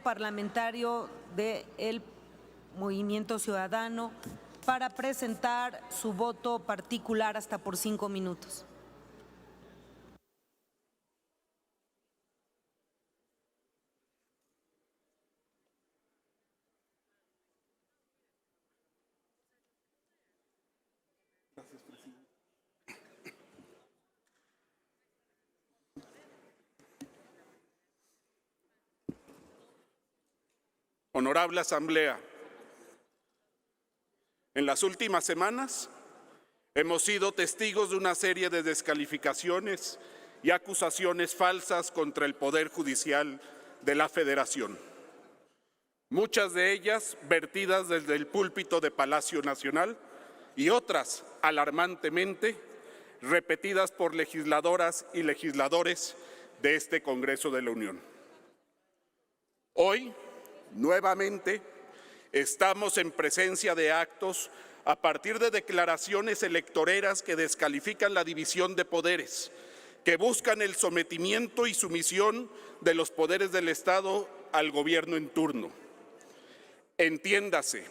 parlamentario del Movimiento Ciudadano para presentar su voto particular hasta por 5 minutos. Honorable Asamblea, en las últimas semanas hemos sido testigos de una serie de descalificaciones y acusaciones falsas contra el Poder Judicial de la Federación. Muchas de ellas vertidas desde el púlpito de Palacio Nacional y otras, alarmantemente, repetidas por legisladoras y legisladores de este Congreso de la Unión. Hoy, nuevamente, estamos en presencia de actos a partir de declaraciones electoreras que descalifican la división de poderes, que buscan el sometimiento y sumisión de los poderes del Estado al gobierno en turno. Entiéndase,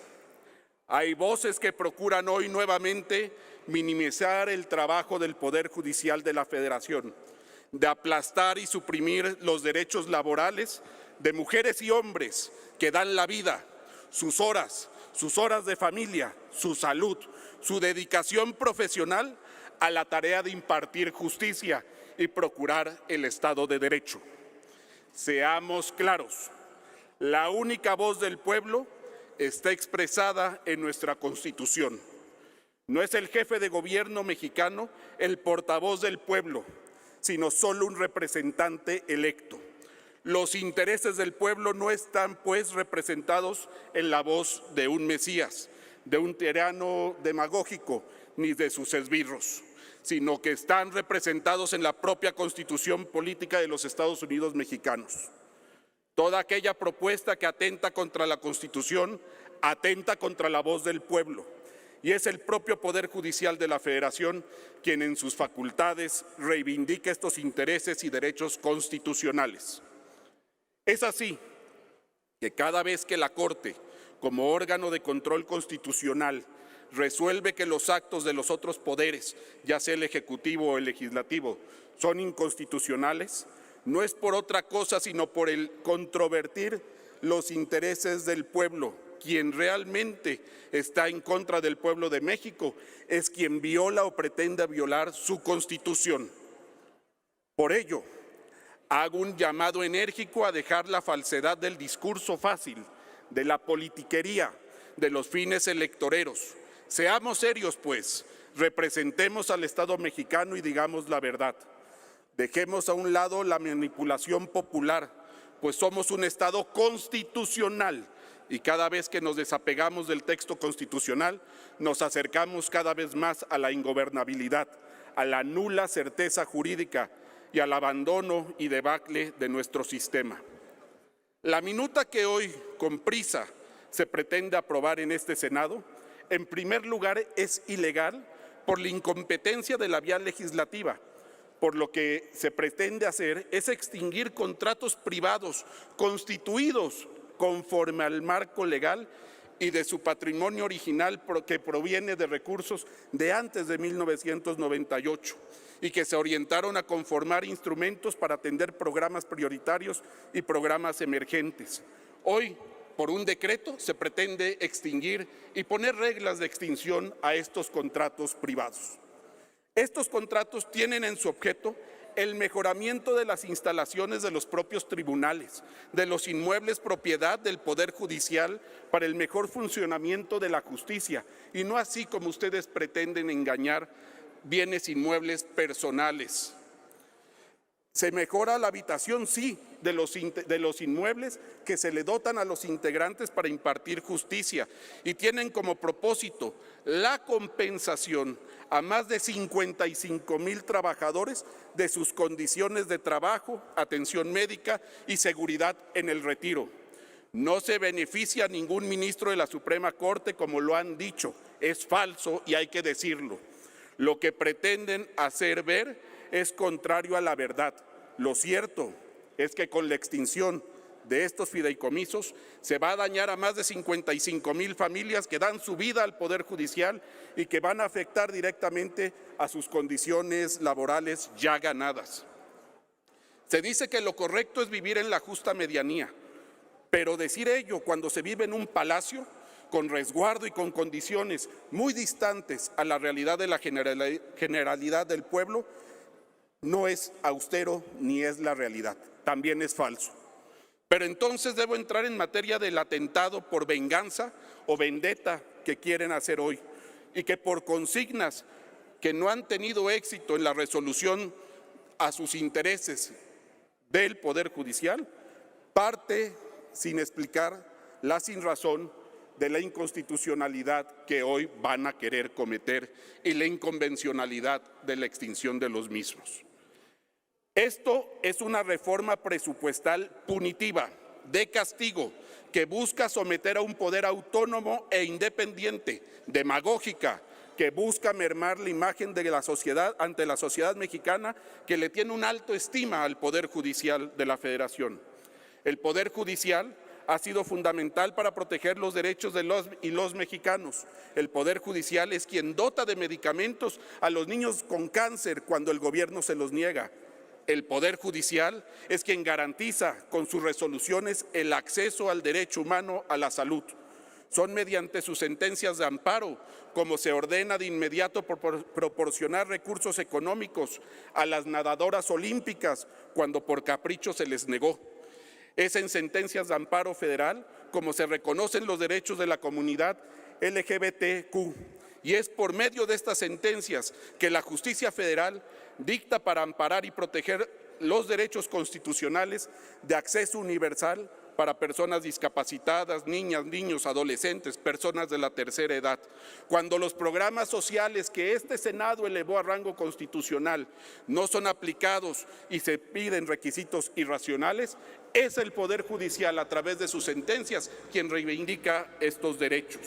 hay voces que procuran hoy nuevamente minimizar el trabajo del Poder Judicial de la Federación, de aplastar y suprimir los derechos laborales de mujeres y hombres que dan la vida, sus horas de familia, su salud, su dedicación profesional a la tarea de impartir justicia y procurar el Estado de Derecho. Seamos claros, la única voz del pueblo está expresada en nuestra Constitución. No es el jefe de gobierno mexicano el portavoz del pueblo, sino solo un representante electo. Los intereses del pueblo no están, pues, representados en la voz de un Mesías, de un tirano demagógico, ni de sus esbirros, sino que están representados en la propia Constitución política de los Estados Unidos mexicanos. Toda aquella propuesta que atenta contra la Constitución atenta contra la voz del pueblo, y es el propio Poder Judicial de la Federación quien en sus facultades reivindica estos intereses y derechos constitucionales. Es así que cada vez que la Corte, como órgano de control constitucional, resuelve que los actos de los otros poderes, ya sea el Ejecutivo o el Legislativo, son inconstitucionales, no es por otra cosa sino por el controvertir los intereses del pueblo. Quien realmente está en contra del pueblo de México es quien viola o pretende violar su Constitución. Por ello, hago un llamado enérgico a dejar la falsedad del discurso fácil, de la politiquería, de los fines electoreros. Seamos serios, pues, representemos al Estado mexicano y digamos la verdad. Dejemos a un lado la manipulación popular, pues somos un Estado constitucional y cada vez que nos desapegamos del texto constitucional, nos acercamos cada vez más a la ingobernabilidad, a la nula certeza jurídica y al abandono y debacle de nuestro sistema. La minuta que hoy, con prisa, se pretende aprobar en este Senado, en primer lugar es ilegal por la incompetencia de la vía legislativa. Por lo que se pretende hacer es extinguir contratos privados constituidos conforme al marco legal y de su patrimonio original que proviene de recursos de antes de 1998 y que se orientaron a conformar instrumentos para atender programas prioritarios y programas emergentes. Hoy, por un decreto, se pretende extinguir y poner reglas de extinción a estos contratos privados. Estos contratos tienen en su objeto el mejoramiento de las instalaciones de los propios tribunales, de los inmuebles propiedad del Poder Judicial para el mejor funcionamiento de la justicia y no así como ustedes pretenden engañar bienes inmuebles personales. Se mejora la habitación, sí, de los inmuebles que se le dotan a los integrantes para impartir justicia y tienen como propósito la compensación a más de 55,000 trabajadores de sus condiciones de trabajo, atención médica y seguridad en el retiro. No se beneficia a ningún ministro de la Suprema Corte, como lo han dicho. Es falso y hay que decirlo. Lo que pretenden hacer ver es contrario a la verdad. Lo cierto es que con la extinción de estos fideicomisos se va a dañar a más de 55,000 familias que dan su vida al Poder Judicial y que van a afectar directamente a sus condiciones laborales ya ganadas. Se dice que lo correcto es vivir en la justa medianía, pero decir ello cuando se vive en un palacio con resguardo y con condiciones muy distantes a la realidad de la generalidad del pueblo no es austero ni es la realidad, también es falso. Pero entonces debo entrar en materia del atentado por venganza o vendetta que quieren hacer hoy y que por consignas que no han tenido éxito en la resolución a sus intereses del Poder Judicial, parte sin explicar la sinrazón de la inconstitucionalidad que hoy van a querer cometer y la inconvencionalidad de la extinción de los mismos. Esto es una reforma presupuestal punitiva, de castigo, que busca someter a un poder autónomo e independiente, demagógica, que busca mermar la imagen de la sociedad ante la sociedad mexicana, que le tiene una alta estima al Poder Judicial de la Federación. El Poder Judicial ha sido fundamental para proteger los derechos de los mexicanos. El Poder Judicial es quien dota de medicamentos a los niños con cáncer cuando el gobierno se los niega. El Poder Judicial es quien garantiza con sus resoluciones el acceso al derecho humano a la salud. Son mediante sus sentencias de amparo como se ordena de inmediato proporcionar recursos económicos a las nadadoras olímpicas cuando por capricho se les negó. Es en sentencias de amparo federal como se reconocen los derechos de la comunidad LGBTQ. Y es por medio de estas sentencias que la justicia federal dicta para amparar y proteger los derechos constitucionales de acceso universal para personas discapacitadas, niñas, niños, adolescentes, personas de la tercera edad. Cuando los programas sociales que este Senado elevó a rango constitucional no son aplicados y se piden requisitos irracionales, es el Poder Judicial, a través de sus sentencias, quien reivindica estos derechos.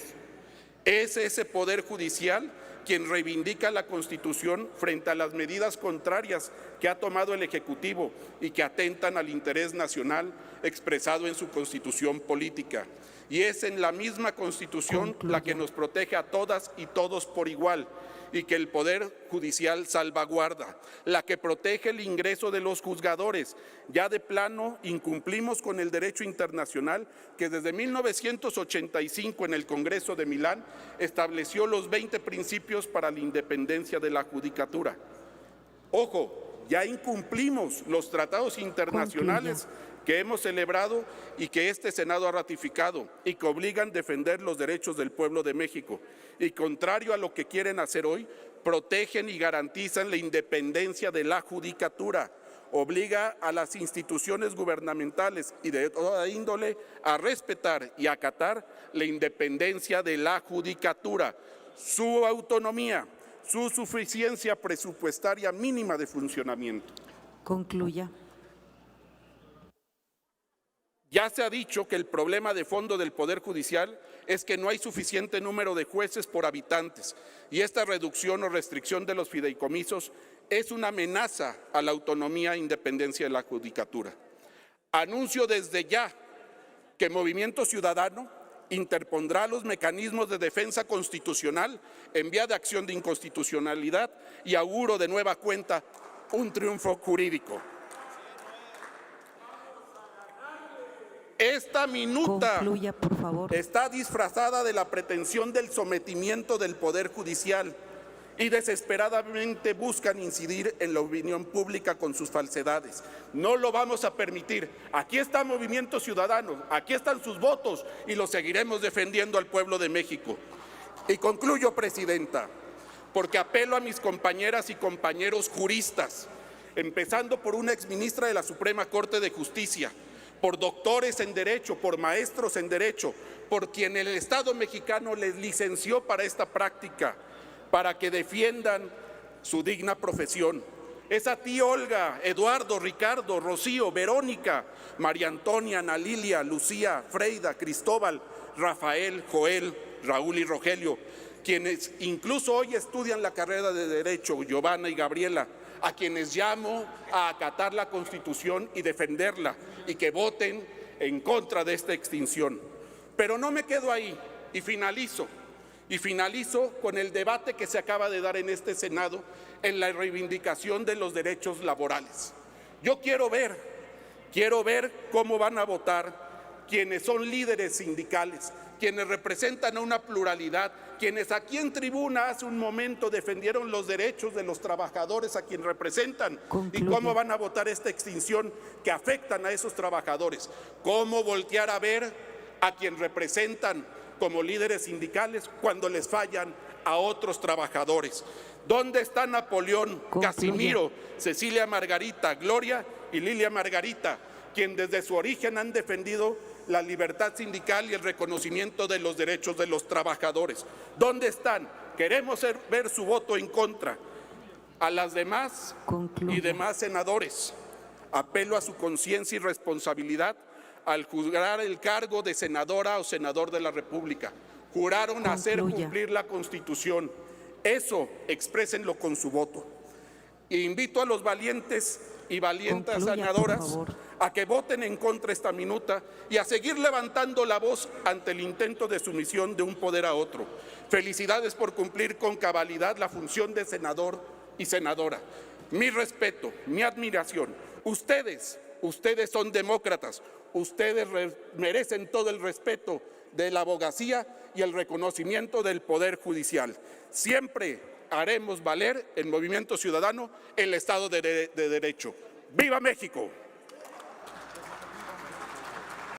Es ese Poder Judicial quien reivindica la Constitución frente a las medidas contrarias que ha tomado el Ejecutivo y que atentan al interés nacional expresado en su Constitución política. Y es en la misma Constitución la que nos protege a todas y todos por igual y que el Poder Judicial salvaguarda, la que protege el ingreso de los juzgadores. Ya de plano incumplimos con el derecho internacional que desde 1985 en el Congreso de Milán estableció los 20 principios para la independencia de la judicatura. Ojo, ya incumplimos los tratados internacionales que hemos celebrado y que este Senado ha ratificado y que obligan a defender los derechos del pueblo de México. Y contrario a lo que quieren hacer hoy, protegen y garantizan la independencia de la judicatura. Obliga a las instituciones gubernamentales y de toda índole a respetar y acatar la independencia de la judicatura, su autonomía, su suficiencia presupuestaria mínima de funcionamiento. Concluya. Ya se ha dicho que el problema de fondo del Poder Judicial es que no hay suficiente número de jueces por habitantes y esta reducción o restricción de los fideicomisos es una amenaza a la autonomía e independencia de la judicatura. Anuncio desde ya que Movimiento Ciudadano interpondrá los mecanismos de defensa constitucional en vía de acción de inconstitucionalidad y auguro de nueva cuenta un triunfo jurídico. Esta minuta Concluya, por favor. Está disfrazada de la pretensión del sometimiento del Poder Judicial y desesperadamente buscan incidir en la opinión pública con sus falsedades. No lo vamos a permitir. Aquí está Movimiento Ciudadano, aquí están sus votos y los seguiremos defendiendo al pueblo de México. Y concluyo, Presidenta, porque apelo a mis compañeras y compañeros juristas, empezando por una exministra de la Suprema Corte de Justicia, por doctores en Derecho, por maestros en Derecho, por quien el Estado mexicano les licenció para esta práctica, para que defiendan su digna profesión. Es a ti, Olga, Eduardo, Ricardo, Rocío, Verónica, María Antonia, Ana Lilia, Lucía, Freida, Cristóbal, Rafael, Joel, Raúl y Rogelio, quienes incluso hoy estudian la carrera de Derecho, Giovanna y Gabriela, a quienes llamo a acatar la Constitución y defenderla, y que voten en contra de esta extinción. Pero no me quedo ahí y finalizo con el debate que se acaba de dar en este Senado en la reivindicación de los derechos laborales. Yo quiero ver cómo van a votar quienes son líderes sindicales, quienes representan a una pluralidad, quienes aquí en tribuna hace un momento defendieron los derechos de los trabajadores a quienes representan. Concluye. Y cómo van a votar esta extinción que afectan a esos trabajadores. Cómo voltear a ver a quienes representan como líderes sindicales cuando les fallan a otros trabajadores. ¿Dónde está Napoleón, Concluye. Casimiro, Cecilia Margarita, Gloria y Lilia Margarita, quien desde su origen han defendido la libertad sindical y el reconocimiento de los derechos de los trabajadores? ¿Dónde están? Queremos ver su voto en contra. A las demás Concluye. y demás senadores, apelo a su conciencia y responsabilidad al jurar el cargo de senadora o senador de la República. Juraron hacer cumplir la Constitución. Eso expresenlo con su voto. E invito a los valientes y valientes senadoras a que voten en contra esta minuta y a seguir levantando la voz ante el intento de sumisión de un poder a otro. Felicidades por cumplir con cabalidad la función de senador y senadora. Mi respeto, mi admiración. Ustedes son demócratas. Ustedes merecen todo el respeto de la abogacía y el reconocimiento del Poder Judicial. Siempre haremos valer el Movimiento Ciudadano el Estado de Derecho. ¡Viva México!